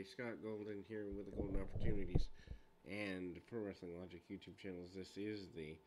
everybody. Scott Golden here with the Golden Opportunities and Pro Wrestling Logic YouTube channels. This is the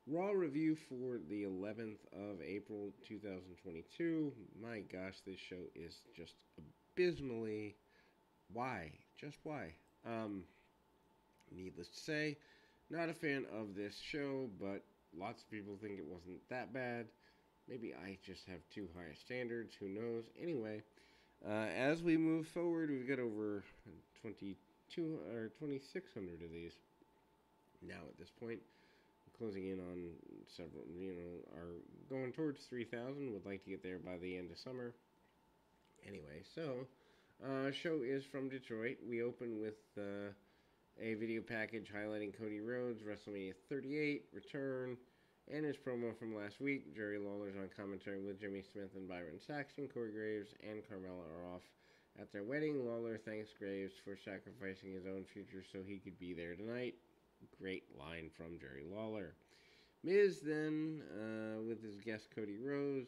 Raw review for the 11th of April 2022. My gosh, this show is just abysmally. Why? Just why? Um, Needless to say, not a fan of this show, but lots of people think it wasn't that bad. Maybe I just have too high standards. Who knows? Anyway, as we move forward, we've got over 22 or 2,600 of these now at this point. Closing in on several, are going towards 3,000. Would like to get there by the end of summer. Anyway, so show is from Detroit. We open with a video package highlighting Cody Rhodes, WrestleMania 38, return, and his promo from last week. Jerry Lawler's on commentary with Jimmy Smith and Byron Saxton. Corey Graves and Carmella are off at their wedding. Lawler thanks Graves for sacrificing his own future so he could be there tonight. Great line from Jerry Lawler. Miz then, with his guest Cody Rhodes.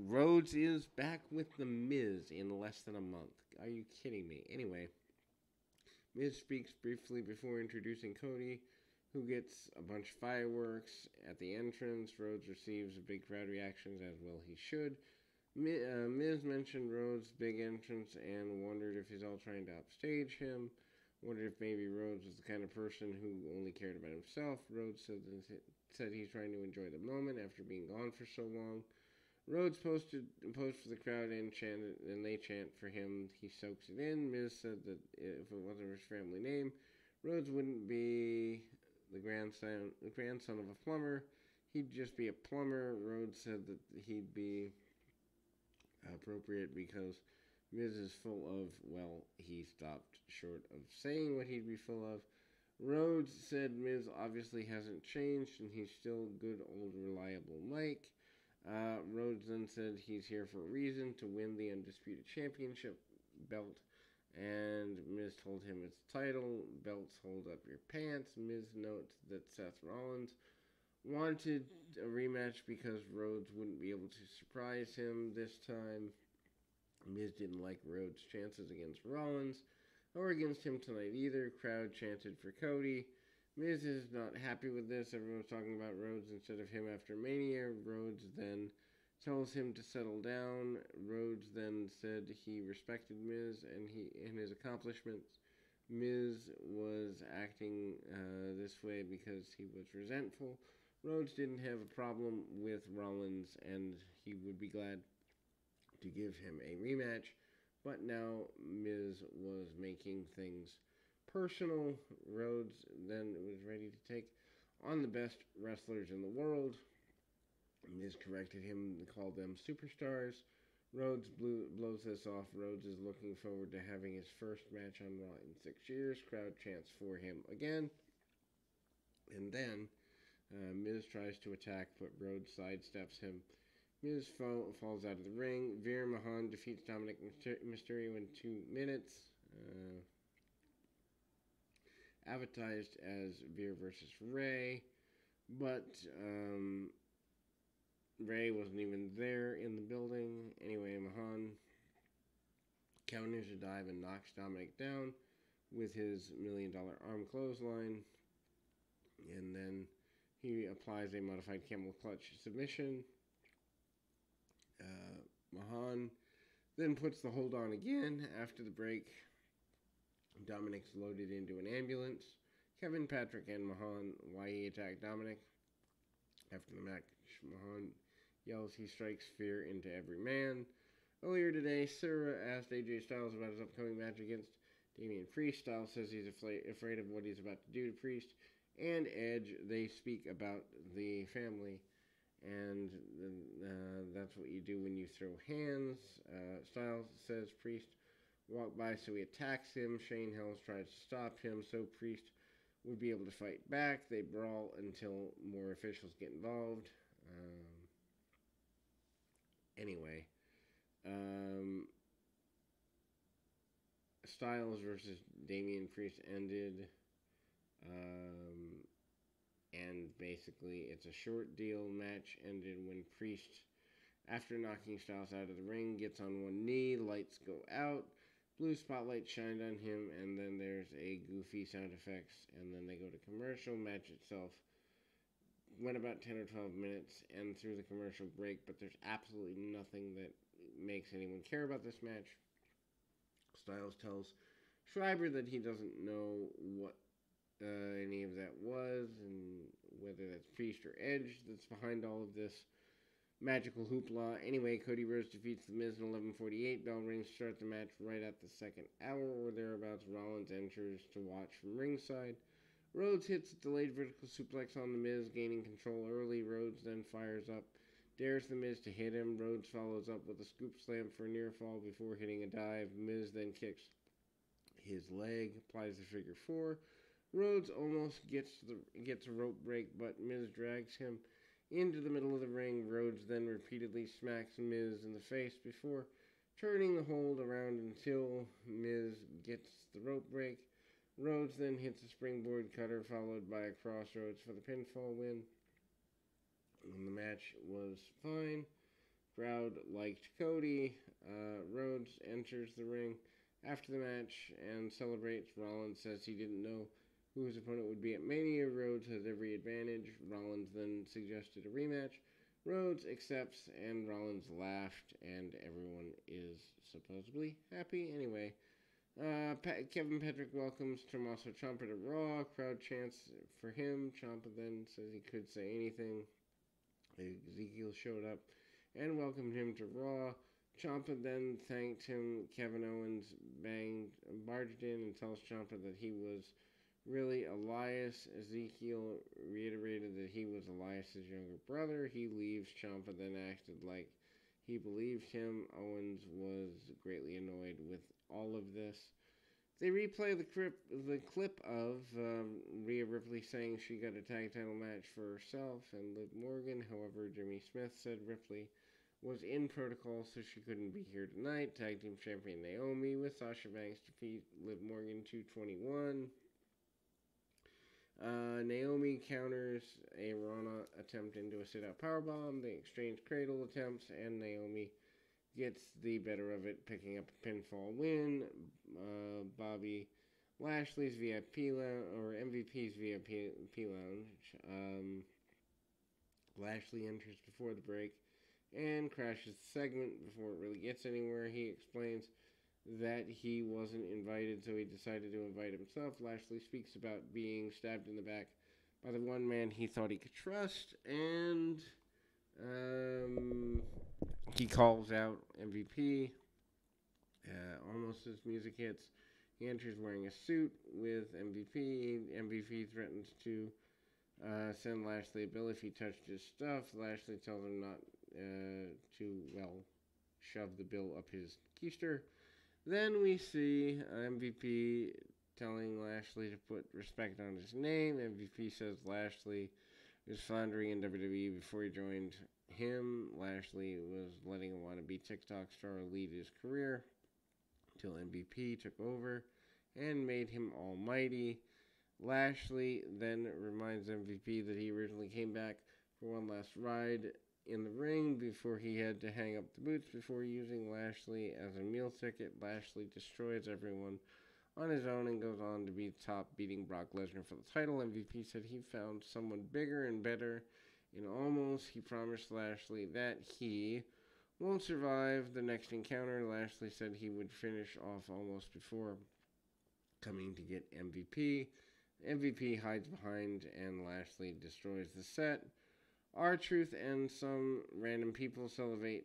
Rhodes is back with the Miz in less than a month. Are you kidding me? Anyway, Miz speaks briefly before introducing Cody, who gets a bunch of fireworks at the entrance. Rhodes receives a big crowd reactions, as well he should. Miz mentioned Rhodes' big entrance and wondered if he's all trying to upstage him. Wondered if maybe Rhodes was the kind of person who only cared about himself. Rhodes said he's trying to enjoy the moment after being gone for so long. Rhodes posed for the crowd and they chant for him. He soaks it in. Miz said that if it wasn't his family name, Rhodes wouldn't be the grandson of a plumber. He'd just be a plumber. Rhodes said that he'd be appropriate because Miz is full of, well, he stopped short of saying what he'd be full of. Rhodes said Miz obviously hasn't changed and he's still good old reliable Mike. Rhodes then said he's here for a reason, to win the Undisputed Championship belt. And Miz told him it's title. Belts hold up your pants. Miz notes that Seth Rollins wanted a rematch because Rhodes wouldn't be able to surprise him this time. Miz didn't like Rhodes' chances against Rollins or against him tonight either. Crowd chanted for Cody. Miz is not happy with this. Everyone's talking about Rhodes instead of him after Mania. Rhodes then tells him to settle down. Rhodes then said he respected Miz and his accomplishments. Miz was acting this way because he was resentful. Rhodes didn't have a problem with Rollins and he would be glad to give him a rematch. But now Miz was making things personal. Rhodes then was ready to take on the best wrestlers in the world. Miz corrected him and called them superstars. Rhodes blows this off. Rhodes is looking forward to having his first match on Raw in 6 years. Crowd chants for him again. And then Miz tries to attack, but Rhodes sidesteps him. Miz falls out of the ring. Veer Mahaan defeats Dominic Mysterio in 2 minutes. Advertised as Veer versus Ray, but Ray wasn't even there in the building. Anyway, Mahaan counters a dive and knocks Dominic down with his $1 million arm clothesline. And then he applies a modified camel clutch submission. Mahaan then puts the hold on again. After the break, Dominic's loaded into an ambulance. Kevin, Patrick, and Mahaan why he attacked Dominic. After the match, Mahaan yells he strikes fear into every man. Earlier today, Sarah asked AJ Styles about his upcoming match against Damian Priest. Styles says he's afraid of what he's about to do to Priest. And Edge, they speak about the family. And that's what you do when you throw hands. Styles says Priest walked by, so he attacks him. Shane Helms tries to stop him, so Priest would be able to fight back. They brawl until more officials get involved. Anyway, Styles versus Damian Priest ended. And basically, it's a short deal match ended when Priest After knocking Styles out of the ring, gets on one knee, lights go out, blue spotlight shined on him, and then there's a goofy sound effects, and then they go to commercial. Match itself went about 10 or 12 minutes and through the commercial break, but there's absolutely nothing that makes anyone care about this match. Styles tells Schreiber that he doesn't know what any of that was and whether that's Priest or Edge that's behind all of this magical hoopla. Anyway, Cody Rhodes defeats The Miz in 11:48. Bell rings to start the match right at the second hour or thereabouts. Rollins enters to watch from ringside. Rhodes hits a delayed vertical suplex on The Miz, gaining control early. Rhodes then fires up, dares The Miz to hit him. Rhodes follows up with a scoop slam for a near fall before hitting a dive. Miz then kicks his leg, applies the figure four. Rhodes almost gets a rope break, but Miz drags him into the middle of the ring. Rhodes then repeatedly smacks Miz in the face before turning the hold around until Miz gets the rope break. Rhodes then hits a springboard cutter followed by a crossroads for the pinfall win. And the match was fine. Crowd liked Cody. Rhodes enters the ring after the match and celebrates. Rollins says he didn't know who his opponent would be at Mania. Rhodes has every advantage. Rollins then suggested a rematch. Rhodes accepts, and Rollins laughed, and everyone is supposedly happy. Anyway, Kevin Patrick welcomes Tommaso Ciampa to Raw. Crowd chants for him. Ciampa then says he could say anything. Ezekiel showed up and welcomed him to Raw. Ciampa then thanked him. Kevin Owens barged in and tells Ciampa that he was really Elias. Ezekiel reiterated that he was Elias's younger brother. He leaves. Ciampa then acted like he believed him. Owens was greatly annoyed with all of this. They replay the clip of Rhea Ripley saying she got a tag title match for herself and Liv Morgan. However, Jimmy Smith said Ripley was in protocol, so she couldn't be here tonight. Tag team champion Naomi with Sasha Banks defeat Liv Morgan 2:21. Naomi counters a Rana attempt into a sit-out powerbomb. They exchange cradle attempts, and Naomi gets the better of it, picking up a pinfall win. Bobby Lashley's VIP lounge, or MVP's VIP lounge. Lashley enters before the break and crashes the segment before it really gets anywhere. He explains that he wasn't invited, so he decided to invite himself. Lashley speaks about being stabbed in the back by the one man he thought he could trust, and he calls out MVP. Almost as music hits, he enters wearing a suit with MVP. MVP threatens to send Lashley a bill if he touched his stuff. Lashley tells him not to, shove the bill up his keister. Then we see MVP telling Lashley to put respect on his name. MVP says Lashley was floundering in WWE before he joined him. Lashley was letting a wannabe TikTok star lead his career until MVP took over and made him almighty. Lashley then reminds MVP that he originally came back for one last ride in the ring before he had to hang up the boots before using Lashley as a meal ticket. Lashley destroys everyone on his own and goes on to be the top, beating Brock Lesnar for the title. MVP said he found someone bigger and better in Almost. He promised Lashley that he won't survive the next encounter. Lashley said he would finish off Almost before coming to get MVP. MVP hides behind and Lashley destroys the set. R-Truth and some random people celebrate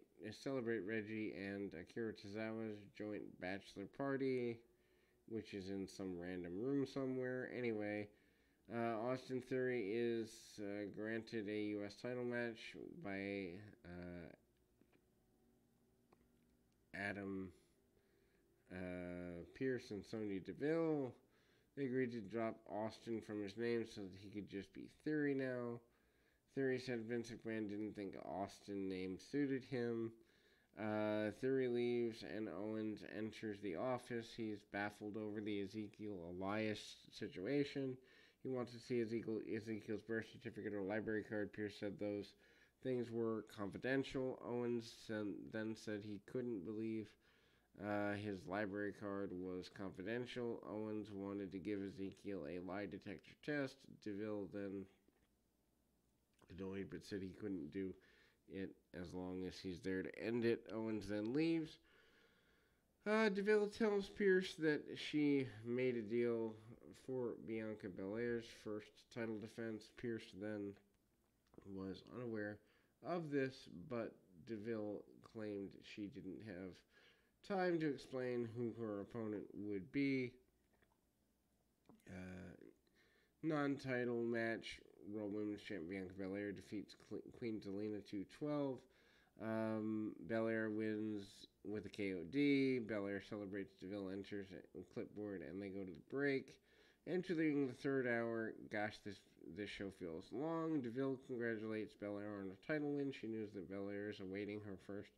Reggie and Akira Tozawa's joint bachelor party, which is in some random room somewhere. Anyway, Austin Theory is granted a U.S. title match by Adam Pearce and Sonya Deville. They agreed to drop Austin from his name so that he could just be Theory now. Theory said Vince McMahon didn't think Austin name suited him. Theory leaves and Owens enters the office. He's baffled over the Ezekiel Elias situation. He wants to see Ezekiel's birth certificate or library card. Pierce said those things were confidential. Owens then said he couldn't believe his library card was confidential. Owens wanted to give Ezekiel a lie detector test. DeVille then annoyed but said he couldn't do it as long as he's there to end it. Owens then leaves. DeVille tells Pierce that she made a deal for Bianca Belair's first title defense. Pierce then was unaware of this, but DeVille claimed she didn't have time to explain who her opponent would be. Non-title match, Raw Women's Champion Bianca Belair defeats Queen Zelina 2-12. Belair wins with a KOD. Belair celebrates. DeVille enters a clipboard, and they go to the break. Entering the third hour, gosh, this show feels long. DeVille congratulates Belair on a title win. She knows that Belair is awaiting her first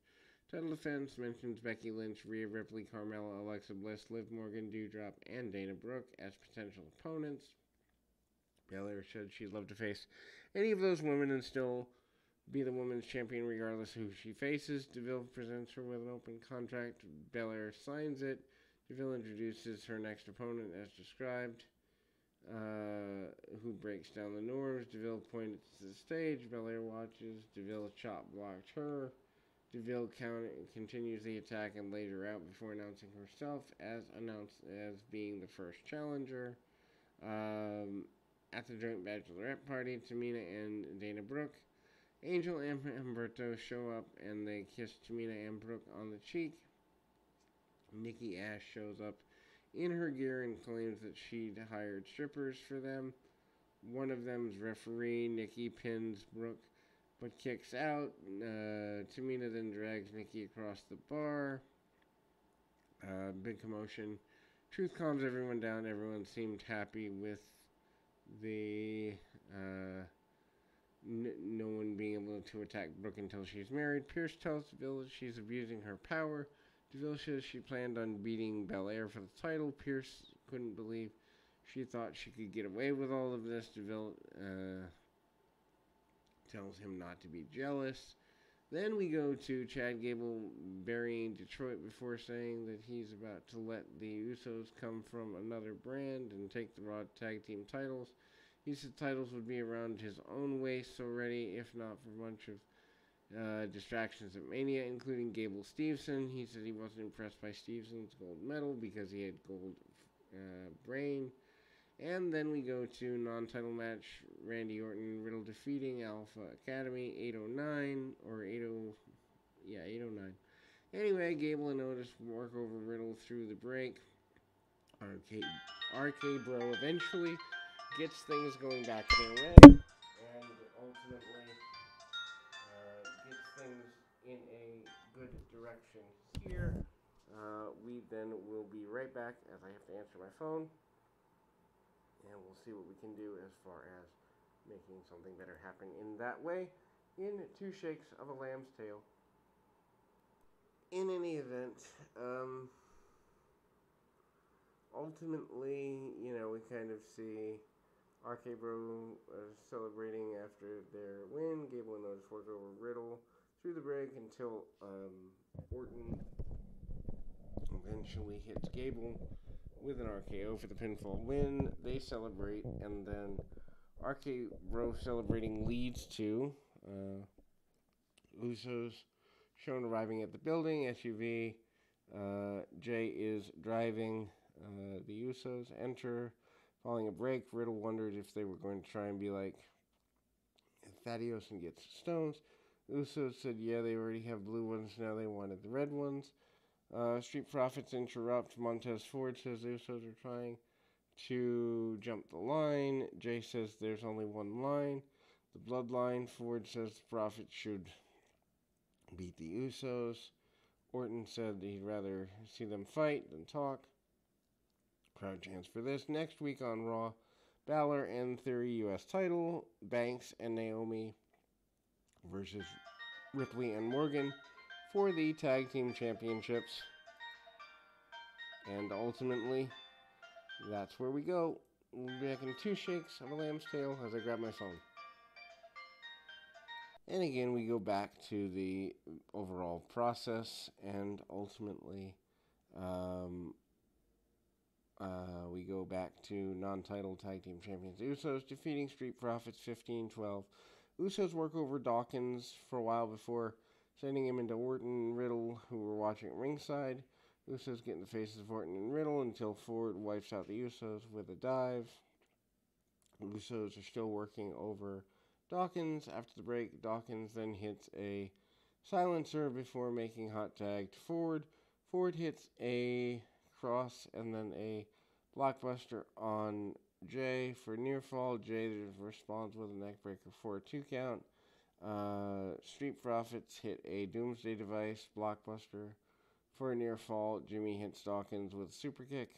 title defense. Mentions Becky Lynch, Rhea Ripley, Carmella, Alexa Bliss, Liv Morgan, Doudrop, and Dana Brooke as potential opponents. Belair said she'd love to face any of those women and still be the women's champion regardless of who she faces. DeVille presents her with an open contract. Belair signs it. DeVille introduces her next opponent as described, who breaks down the norms. DeVille points to the stage. Belair watches. DeVille chop blocked her. DeVille continues the attack and laid her out before announcing herself as being the first challenger. At the joint bachelorette party, Tamina and Dana Brooke, Angel and Humberto show up and they kiss Tamina and Brooke on the cheek. Nikki Ash shows up in her gear and claims that she'd hired strippers for them. One of them's referee. Nikki pins Brooke but kicks out. Tamina then drags Nikki across the bar. Big commotion. Truth calms everyone down. Everyone seemed happy with the no one being able to attack Brooke until she's married. Pierce tells DeVille she's abusing her power. DeVille says she planned on beating Belair for the title. Pierce couldn't believe she thought she could get away with all of this. DeVille tells him not to be jealous. Then we go to Chad Gable burying Detroit before saying that he's about to let the Usos come from another brand and take the Raw Tag Team titles. He said titles would be around his own waist already, if not for a bunch of distractions at Mania, including Gable Steveson. He said he wasn't impressed by Stevenson's gold medal because he had gold brain. And then we go to non-title match, Randy Orton, Riddle defeating Alpha Academy, 809, or 809. Anyway, Gable and Otis work over Riddle through the break. RK Bro eventually gets things going back their way, and ultimately gets things in a good direction here. We then will be right back as I have to answer my phone. And we'll see what we can do as far as making something better happen in that way. In 2 shakes of a lamb's tail. In any event, ultimately, we kind of see RK Bro celebrating after their win. Gable and Otis work over Riddle through the break until Orton eventually hits Gable with an RKO for the pinfall win. They celebrate, and then RK Bro celebrating leads to Usos shown arriving at the building. SUV. Jay is driving. The Usos enter, following a break. Riddle wondered if they were going to try and be like Thaddeus and get stones. Usos said, yeah, they already have blue ones. Now they wanted the red ones. Street Profits interrupt. Montez Ford says the Usos are trying to jump the line. Jay says there's only one line. The Bloodline. Ford says the Profits should beat the Usos. Orton said he'd rather see them fight than talk. Crowd chants for this. Next week on Raw, Balor and Theory U.S. title. Banks and Naomi versus Ripley and Morgan for the Tag Team Championships. And ultimately, that's where we go. We'll be back in 2 shakes of a lamb's tail as I grab my phone. And again, we go back to the overall process, and ultimately, um, we go back to non-title tag team champions Usos defeating Street Profits 15-12. Usos work over Dawkins for a while before sending him into Orton and Riddle, who were watching at ringside. Usos get in the faces of Orton and Riddle until Ford wipes out the Usos with a dive. Usos are still working over Dawkins. After the break, Dawkins then hits a silencer before making hot tag to Ford. Ford hits a cross and then a blockbuster on Jay for near fall. Jay responds with a neckbreaker for a 2 count. Street Profits hit a Doomsday Device blockbuster for a near fall. Jimmy hits Dawkins with a super kick.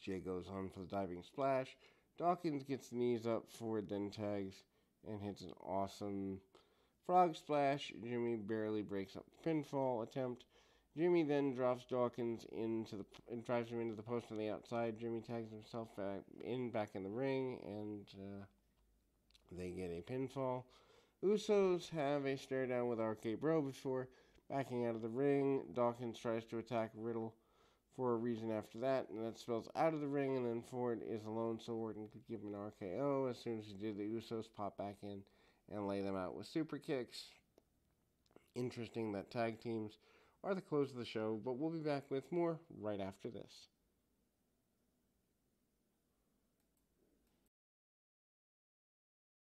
Jay goes on for the diving splash. Dawkins gets the knees up. Ford then tags and hits an awesome frog splash. Jimmy barely breaks up the pinfall attempt. Jimmy then drops Dawkins and drives him into the post on the outside. Jimmy tags himself back in the ring, and they get a pinfall. Usos have a stare down with RK Bro before backing out of the ring. Dawkins tries to attack Riddle for a reason after that, and that spills out of the ring, and then Ford is alone so Orton could give him an RKO. As soon as he did, the Usos pop back in and lay them out with super kicks. Interesting that tag teams are the close of the show, but we'll be back with more right after this.